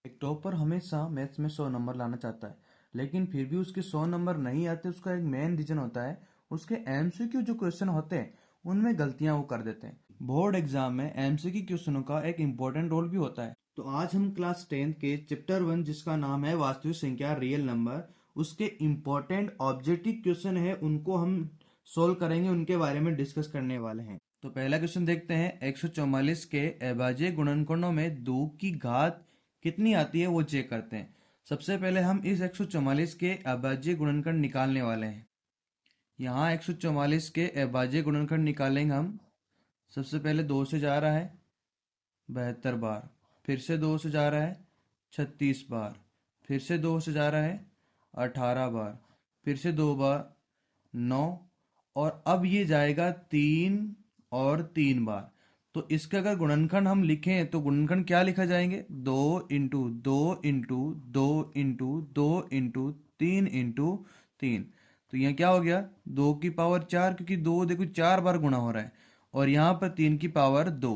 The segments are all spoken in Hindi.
एक टॉपर हमेशा मैथ्स में 100 नंबर लाना चाहता है, लेकिन फिर भी उसके 100 नंबर नहीं आते। उसका एक मेन रीजन होता है, उसके एमसीक्यू जो क्वेश्चन होते हैं उनमें गलतियां वो कर देते हैं। बोर्ड एग्जाम में एमसीक्यू क्वेश्चनों का एक इम्पोर्टेंट रोल भी होता है। तो आज हम क्लास 10 के चैप्टर 1, जिसका नाम है वास्तविक संख्या रियल नंबर, उसके इम्पोर्टेंट ऑब्जेक्टिव क्वेश्चन है, उनको हम सोल्व करेंगे, उनके बारे में डिस्कस करने वाले हैं। तो पहला क्वेश्चन देखते हैं। 144 के अभाज्य गुणनखंडों में 2 की घात कितनी आती है वो चेक करते हैं। सबसे पहले हम इस 144 के अभाज्य गुणनखंड निकालने वाले हैं। यहाँ 144 के अभाज्य गुणनखंड निकालेंगे हम। सबसे पहले 2 से जा रहा है 72 बार, फिर से 2 से जा रहा है 36 बार, फिर से 2 से जा रहा है 18 बार, फिर से 2 बार 9, और अब ये जाएगा 3 और 3 बार। तो इसका अगर गुणनखंड हम लिखें तो गुणनखंड क्या लिखा जाएंगे? 2 इंटू 2 इंटू 2 इंटू 3 इंटू 3। तो यहाँ क्या हो गया? 2 की पावर 4, क्योंकि 2 देखो 4 बार गुणा हो रहा है, और यहाँ पर 3 की पावर 2।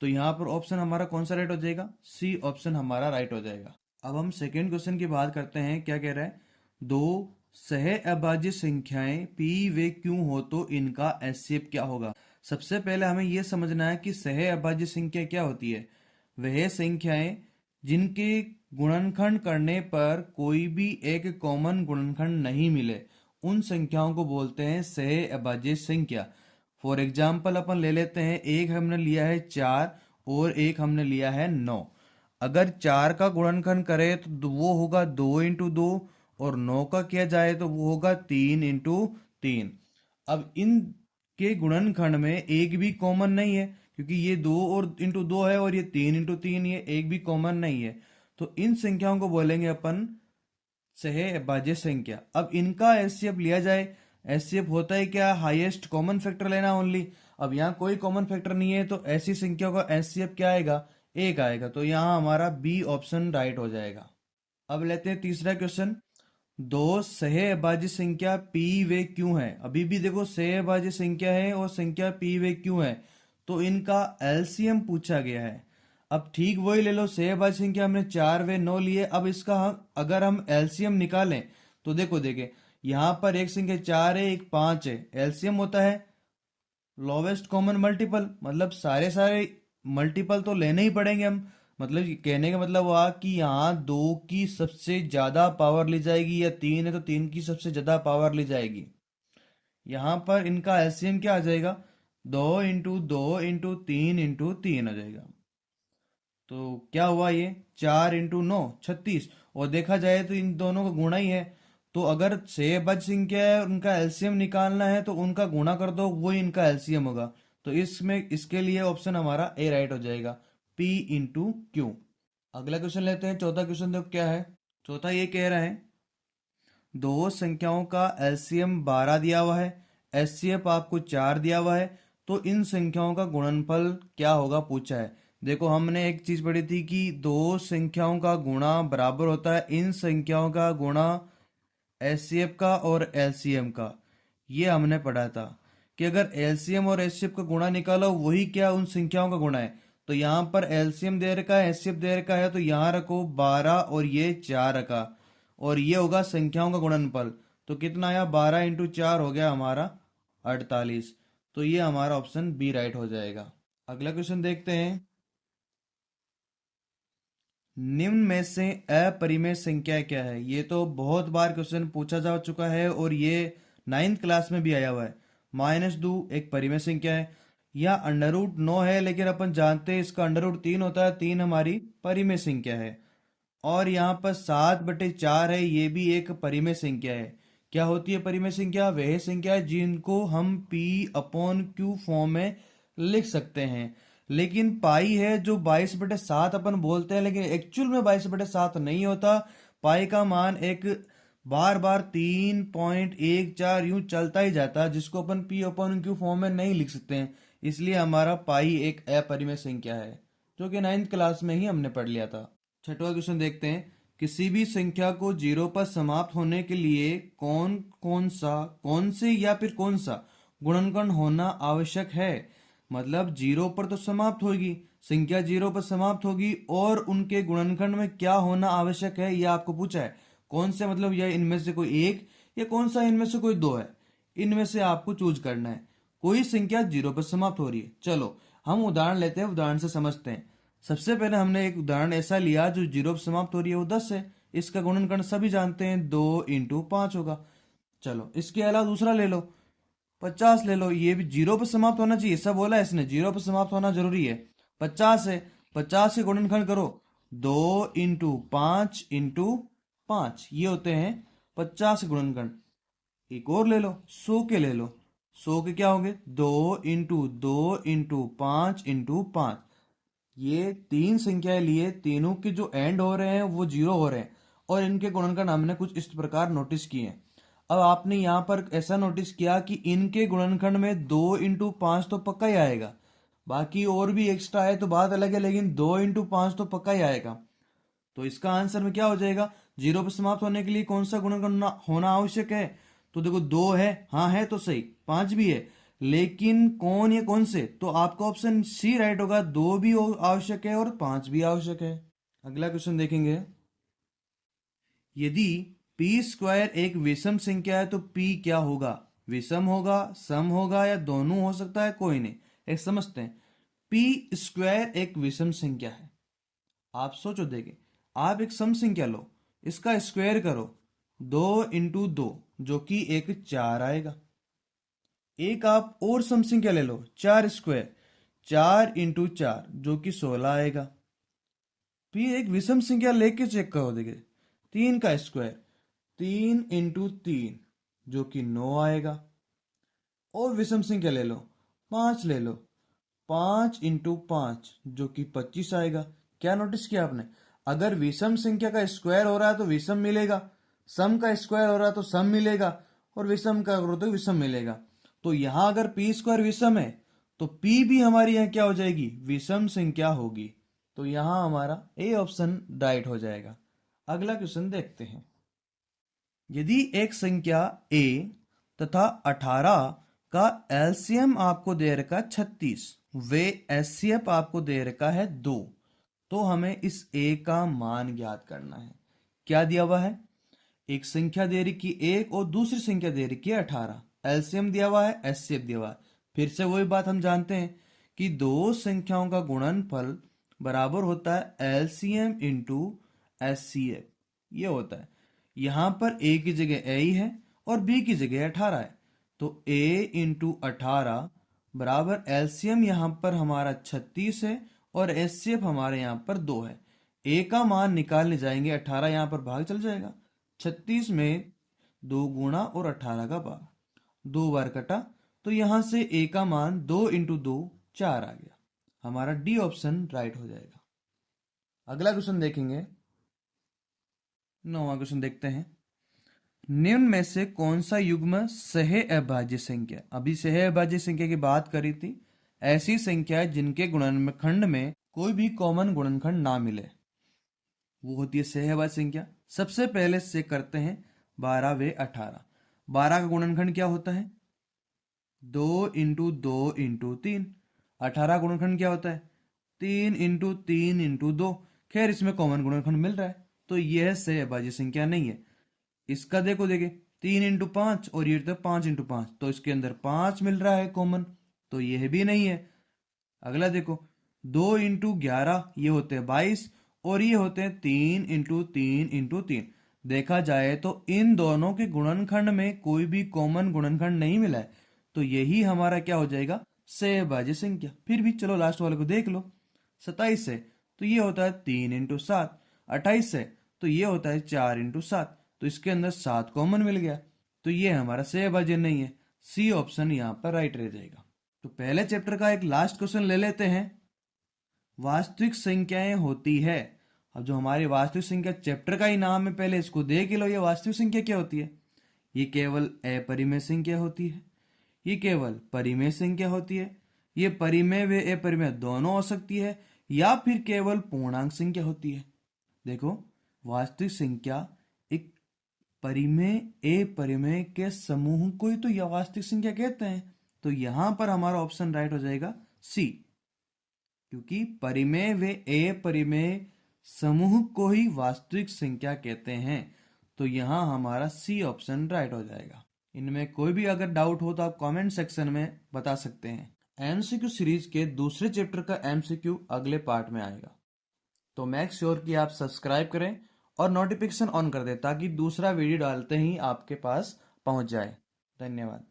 तो यहाँ पर ऑप्शन हमारा कौन सा राइट हो जाएगा? सी ऑप्शन हमारा राइट हो जाएगा। अब हम सेकेंड क्वेश्चन की बात करते हैं। क्या कह रहा है? दो सह अभाज्य संख्याएं p वे q हो तो इनका एचसीएफ क्या होगा? सबसे पहले हमें यह समझना है कि सह अभाज्य संख्या क्या होती है। वह संख्याएं जिनके गुणनखंड करने पर कोई भी एक कॉमन गुणनखंड नहीं मिले, उन संख्याओं को बोलते हैं सह अभाज्य संख्या। फॉर एग्जाम्पल अपन ले लेते हैं, एक हमने लिया है 4 और एक हमने लिया है 9। अगर 4 का गुणनखंड करे तो वो होगा 2 इंटू 2, और 9 का किया जाए तो वो होगा 3 इंटू 3। अब इन के गुणनखंड में एक भी कॉमन नहीं है, क्योंकि ये 2 और इंटू 2 है, और ये 3 इंटू 3, ये एक भी कॉमन नहीं है। तो इन संख्याओं को बोलेंगे अपन सह अभाज्य संख्या। अब इनका एचसीएफ लिया जाए। एचसीएफ होता है क्या? हाईएस्ट कॉमन फैक्टर लेना ओनली। अब यहाँ कोई कॉमन फैक्टर नहीं है, तो ऐसी संख्याओं का एचसीएफ क्या आएगा? 1 आएगा। तो यहाँ हमारा बी ऑप्शन राइट हो जाएगा। अब लेते हैं तीसरा क्वेश्चन। दो सह अभाज्य संख्या p वे q है। अभी भी देखो सह अभाज्य संख्या है और संख्या p वे q है, तो इनका एलसीएम पूछा गया है। अब ठीक वही ले लो, सह अभाज्य संख्या हमने 4 वे 9 लिए। अब इसका अगर हम एलसीएम निकालें तो देखो देखे, यहाँ पर एक संख्या 4 है, एक 5 है। एलसीएम होता है लोवेस्ट कॉमन मल्टीपल, मतलब सारे सारे मल्टीपल तो लेने ही पड़ेंगे हम। मतलब कहने का मतलब हुआ कि यहाँ 2 की सबसे ज्यादा पावर ली जाएगी, या 3 है तो 3 की सबसे ज्यादा पावर ली जाएगी। यहाँ पर इनका एलसीएम क्या आ जाएगा? 2 इंटू 2 इंटू 3 इंटू 3 आ जाएगा। तो क्या हुआ ये? 4 इंटू 9 36, और देखा जाए तो इन दोनों का गुणा ही है। तो अगर सेबज संख्या है, उनका एलसीएम निकालना है तो उनका गुणा कर दो, वो इनका एलसीएम होगा। तो इसमें इसके लिए ऑप्शन हमारा ए राइट हो जाएगा, P इंटू क्यू। अगला क्वेश्चन लेते हैं। चौथा क्वेश्चन देखो क्या है। चौथा ये कह रहा है, दो संख्याओं का एलसीएम 12 दिया हुआ है, एचसीएफ आपको 4 दिया हुआ है, तो इन संख्याओं का गुणनफल क्या होगा पूछा है। देखो हमने एक चीज पढ़ी थी कि दो संख्याओं का गुणा बराबर होता है इन संख्याओं का गुणा एचसीएफ का और एलसीएम का। ये हमने पढ़ा था कि अगर एलसीएम और एचसीएफ का गुणा निकालो, वही क्या उन संख्याओं का गुणा है। तो यहाँ पर एलसीएम दे रखा है, एचसीएफ दे रखा है, तो यहाँ रखो 12 और ये 4 रखा, और ये होगा संख्याओं का गुणनफल। तो कितना आया? 12 इंटू 4 हो गया हमारा 48। तो ये हमारा ऑप्शन बी राइट हो जाएगा। अगला क्वेश्चन देखते हैं। निम्न में से अपरिमेय संख्या क्या है? ये तो बहुत बार क्वेश्चन पूछा जा चुका है, और ये 9th क्लास में भी आया हुआ है। -2 एक परिमेय संख्या है, या √9 है, लेकिन अपन जानते हैं इसका √3 होता है। 3 हमारी परिमेय संख्या है। और यहाँ पर 7/4 है, ये भी एक परिमेय संख्या है। क्या होती है परिमेय संख्या? वह संख्या है जिनको हम P/Q फॉर्म में लिख सकते हैं। लेकिन पाई है जो 22/7 अपन बोलते हैं, लेकिन एक्चुअल में 22/7 नहीं होता। पाई का मान एक बार बार 3.14 यूं चलता ही जाता है, जिसको अपन P/Q फॉर्म में नहीं लिख सकते हैं। इसलिए हमारा पाई एक अपरिमेय संख्या है, जो कि 9th क्लास में ही हमने पढ़ लिया था। छठवां क्वेश्चन देखते हैं। किसी भी संख्या को 0 पर समाप्त होने के लिए कौन से या फिर कौन सा गुणनखंड होना आवश्यक है? मतलब 0 पर तो समाप्त होगी, संख्या 0 पर समाप्त होगी और उनके गुणनखंड में क्या होना आवश्यक है यह आपको पूछा है। कौन से मतलब यह इनमें से कोई एक या कौन सा इनमें से कोई दो है, इनमें से आपको चूज करना है। कोई संख्या 0 पर समाप्त हो रही है। चलो हम उदाहरण लेते हैं, उदाहरण से समझते हैं। सबसे पहले हमने एक उदाहरण ऐसा लिया जो 0 पर समाप्त हो रही है, वो 10 है। इसका गुणनखंड सभी जानते हैं, 2 इंटू 5 होगा। चलो इसके अलावा दूसरा ले लो, 50 ले लो। ये भी 0 पर समाप्त होना चाहिए, सब बोला है इसने 0 पर समाप्त होना जरूरी है। 50 है, 50 के गुणनखंड करो, 2 इंटू 5 इंटू 5, ये होते हैं 50 के गुणनखंड। एक और ले लो, 100 के ले लो। 100 के क्या होंगे, 2 इंटू 5 ये तीन संख्याएं लिए, तीनों के जो एंड हो रहे हैं वो 0 हो रहे हैं और इनके गुणनखंड हमने कुछ इस प्रकार नोटिस किए हैं। अब आपने यहां पर ऐसा नोटिस किया कि इनके गुणनखंड में 2 इंटू 5 तो पक्का ही आएगा, बाकी और भी एक्स्ट्रा है तो बात अलग है, लेकिन 2 इंटू 5 तो पक्का ही आएगा। तो इसका आंसर में क्या हो जाएगा, 0 पर समाप्त होने के लिए कौन सा गुणनखंड होना आवश्यक है। तो देखो 2 है, हाँ है तो सही, 5 भी है, लेकिन कौन या कौन से, तो आपका ऑप्शन सी राइट होगा। 2 भी आवश्यक है और 5 भी आवश्यक है। अगला क्वेश्चन देखेंगे, यदि पी स्क्वायर एक विषम संख्या है तो पी क्या होगा। विषम होगा, सम होगा या दोनों हो सकता है, कोई नहीं। एक समझते हैं, पी स्क्वायर एक विषम संख्या है। आप सोचो, देखे आप एक सम संख्या लो, इसका स्क्वायर करो, 2 इंटू 2 जो कि एक 4 आएगा। एक आप और सम संख्या ले लो, 4 स्क्वायर, 4 इंटू 4 जो कि 16 आएगा। फिर एक विषम संख्या लेके चेक करो, देखिए 3 का स्क्वायर, 3 इंटू 3 जो कि 9 आएगा। और विषम संख्या ले लो, 5 ले लो, 5 इंटू 5 जो कि 25 आएगा। क्या नोटिस किया आपने, अगर विषम संख्या का स्क्वायर हो रहा है तो विषम मिलेगा, सम का स्क्वायर हो रहा है तो सम मिलेगा, और विषम का करो तो विषम मिलेगा। तो यहां अगर पी स्क्वायर विषम है तो पी भी हमारी यहां क्या हो जाएगी, विषम संख्या होगी। तो यहां हमारा ए ऑप्शन राइट हो जाएगा। अगला क्वेश्चन देखते हैं, यदि एक संख्या a तथा 18 का एलसीएम आपको दे रखा 36, वे एचसीएफ आपको दे रखा है 2, तो हमें इस a का मान ज्ञात करना है। क्या दिया हुआ है, एक संख्या दे रखी 1 और दूसरी संख्या दे रखी है 18, एलसीएम दिया हुआ है, एचसीएफ दिया हुआ है। फिर से वही बात हम जानते हैं कि दो संख्याओं का गुणनफल बराबर होता है एलसीएम इंटू एचसीएफ, ये होता है। यहां पर a की जगह a ही है और b की जगह 18 है, तो a इंटू 18 बराबर एलसीएम यहां पर हमारा 36 है और एचसीएफ हमारे यहां पर 2 है। a का मान निकालने जाएंगे, 18 यहां पर भाग चल जाएगा, 36 में 2 गुणा और 18 का भाग, 2 बार कटा, तो यहां से a का मान 2 इंटू 2 4 आ गया। हमारा डी ऑप्शन राइट हो जाएगा। अगला क्वेश्चन देखेंगे, 9वां क्वेश्चन देखते हैं, निम्न में से कौन सा युग्म सह अभाज्य संख्या, अभी सह अभाज्य संख्या की बात करी थी, ऐसी संख्या है जिनके गुणनखंड में कोई भी कॉमन गुणनखंड ना मिले, वो होती है सह अभाज्य संख्या। सबसे पहले से करते हैं 12 व 18। 12 का गुणनखंड क्या होता है, 2 इंटू 2 इंटू 3। 18 गुणनखंड क्या होता है, 3 इंटू 3 इंटू 2। खैर इसमें कॉमन गुणनखंड मिल रहा है तो यह सह अभाज्य संख्या नहीं है। इसका देखो, देखे 3 इंटू 5 और ये 5 इंटू 5, तो इसके अंदर 5 मिल रहा है कॉमन, तो यह भी नहीं है। अगला देखो 2 इंटू 11, ये होते हैं 22 और ये होते हैं 3 इंटू 3 इंटू 3। देखा जाए तो इन दोनों के गुणनखंड में कोई भी कॉमन गुणनखंड नहीं मिला है, तो यही हमारा क्या हो जाएगा, सहभाज्य संख्या। फिर भी चलो लास्ट वाले को देख लो, 27 है तो ये होता है 3 इंटू 7, 28 है तो ये होता है 4 इंटू 7, तो इसके अंदर 7 कॉमन मिल गया, तो ये हमारा सहभाज्य नहीं है। सी ऑप्शन यहाँ पर राइट रह जाएगा। तो पहले चैप्टर का एक लास्ट क्वेश्चन ले लेते हैं, वास्तविक संख्याएं होती है। अब जो हमारी वास्तविक संख्या चैप्टर का ही नाम है, पहले इसको देख लो, ये वास्तविक संख्या क्या होती है। ये केवल अपरिमेय संख्या होती है, ये केवल परिमेय संख्या होती है, ये परिमेय व अपरिमेय दोनों हो सकती है, या फिर केवल पूर्णांक संख्या होती है। देखो वास्तविक संख्या एक परिमेय अपरिमेय के समूह को ही तो यह वास्तविक संख्या कहते हैं, तो यहां पर हमारा ऑप्शन राइट हो जाएगा सी। क्योंकि परिमेय व अपरिमेय समूह को ही वास्तविक संख्या कहते हैं। तो यहाँ हमारा सी ऑप्शन राइट हो जाएगा। इनमें कोई भी अगर डाउट हो तो आप कमेंट सेक्शन में बता सकते हैं। एमसीक्यू सीरीज के दूसरे चैप्टर का एमसीक्यू अगले पार्ट में आएगा। तो मेक श्योर कि आप सब्सक्राइब करें और नोटिफिकेशन ऑन कर दें ताकि दूसरा वीडियो डालते ही आपके पास पहुंच जाए। धन्यवाद।